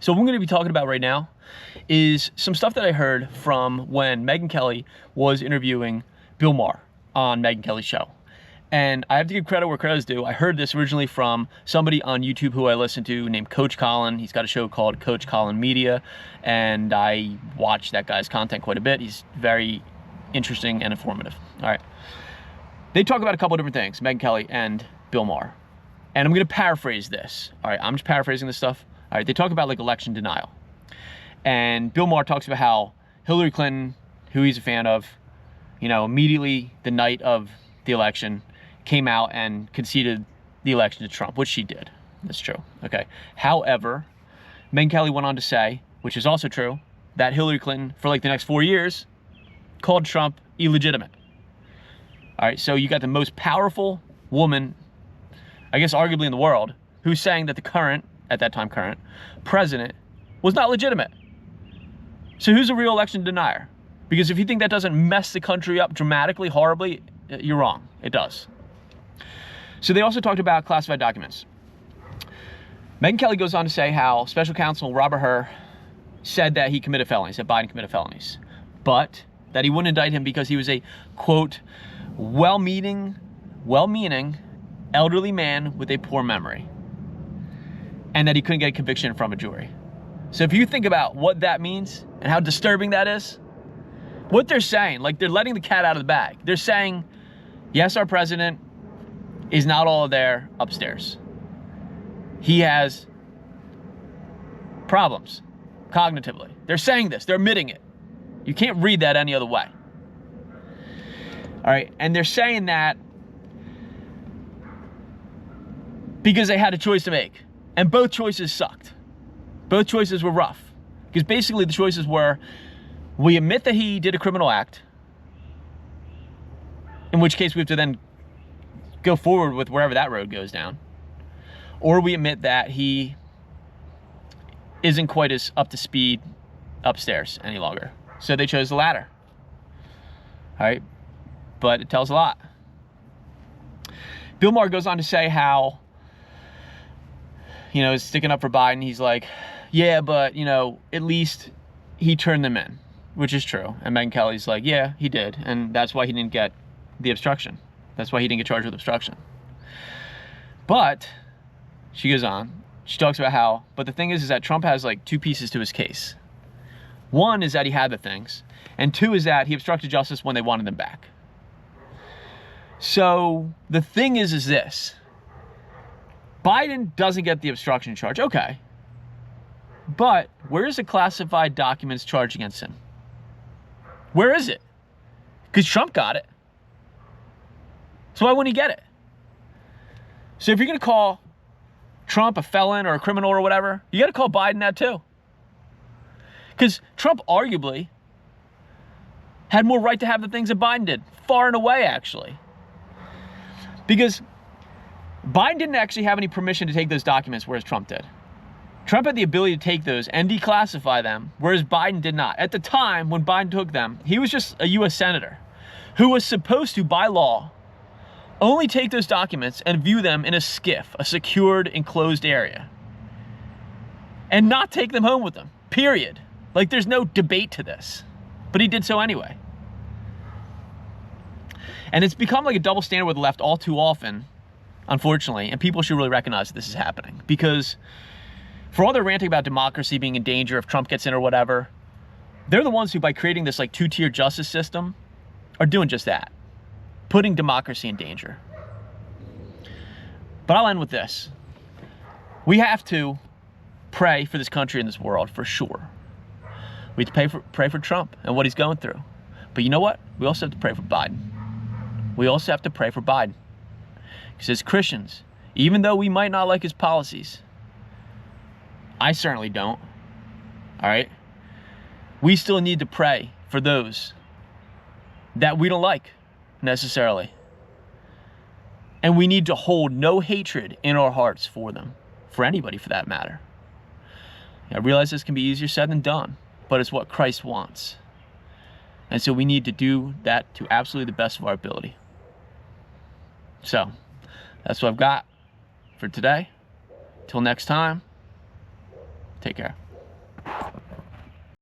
So what I'm going to be talking about right now is some stuff that I heard from when Megyn Kelly was interviewing Bill Maher on Megyn Kelly's show. And I have to give credit where credit is due. I heard this originally from somebody on YouTube who I listen to named Coach Colin. He's got a show called Coach Colin Media, and I watch that guy's content quite a bit. He's very interesting and informative. All right. They talk about a couple of different things, Megyn Kelly and Bill Maher. And I'm going to paraphrase this. All right, I'm just paraphrasing this stuff. All right, they talk about like election denial. And Bill Maher talks about how Hillary Clinton, who he's a fan of, you know, immediately the night of the election, came out and conceded the election to Trump, which she did. That's true. Okay. However, Megyn Kelly went on to say, which is also true, that Hillary Clinton, for like the next 4 years, called Trump illegitimate. All right, so you got the most powerful woman, I guess arguably in the world, who's saying that the current, at that time current, president was not legitimate. So who's a real election denier? Because if you think that doesn't mess the country up dramatically, horribly, you're wrong. It does. So they also talked about classified documents. Megyn Kelly goes on to say how Special Counsel Robert Hur said that he committed felonies, that Biden committed felonies, but that he wouldn't indict him because he was a, quote, well-meaning elderly man with a poor memory, and that he couldn't get a conviction from a jury. So if you think about what that means and how disturbing that is, what they're saying, like they're letting the cat out of the bag. They're saying, yes, our president is not all there upstairs. He has problems cognitively. They're saying this, they're admitting it. You can't read that any other way. All right, and they're saying that because they had a choice to make, and both choices sucked. Both choices were rough, because basically the choices were, we admit that he did a criminal act, in which case we have to then go forward with wherever that road goes down, or we admit that he isn't quite as up to speed upstairs any longer. So they chose the latter. All right, but it tells a lot. Bill Maher goes on to say how, you know, sticking up for Biden, he's like, yeah, but, you know, at least he turned them in, which is true. And Megyn Kelly's like, yeah, he did. And that's why he didn't get the obstruction. That's why he didn't get charged with obstruction. But she goes on, she talks about how, but the thing is that Trump has like two pieces to his case. One is that he had the things, and two is that he obstructed justice when they wanted them back. So the thing is this, Biden doesn't get the obstruction charge, okay. But where is the classified documents charge against him? Where is it? Because Trump got it. So why wouldn't he get it? So if you're going to call Trump a felon or a criminal or whatever, you got to call Biden that too. Because Trump arguably had more right to have the things that Biden did, far and away actually. Because Biden didn't actually have any permission to take those documents, whereas Trump did. Trump had the ability to take those and declassify them, whereas Biden did not. At the time when Biden took them, he was just a U.S. senator who was supposed to, by law, only take those documents and view them in a SCIF, a secured, enclosed area, and not take them home with him, period. Like, there's no debate to this, but he did so anyway. And it's become like a double standard with the left all too often, unfortunately, and people should really recognize that this is happening, because for all their ranting about democracy being in danger if Trump gets in or whatever, they're the ones who, by creating this like two-tier justice system, are doing just that, putting democracy in danger. But I'll end with this. We have to pray for this country and this world, for sure. We have to pray for Trump and what he's going through. But you know what? We also have to pray for Biden. We also have to pray for Biden. Because as Christians, even though we might not like his policies, I certainly don't, all right? We still need to pray for those that we don't like necessarily. And we need to hold no hatred in our hearts for them, for anybody for that matter. I realize this can be easier said than done, but it's what Christ wants. And so we need to do that to absolutely the best of our ability. So that's what I've got for today. Till next time, take care.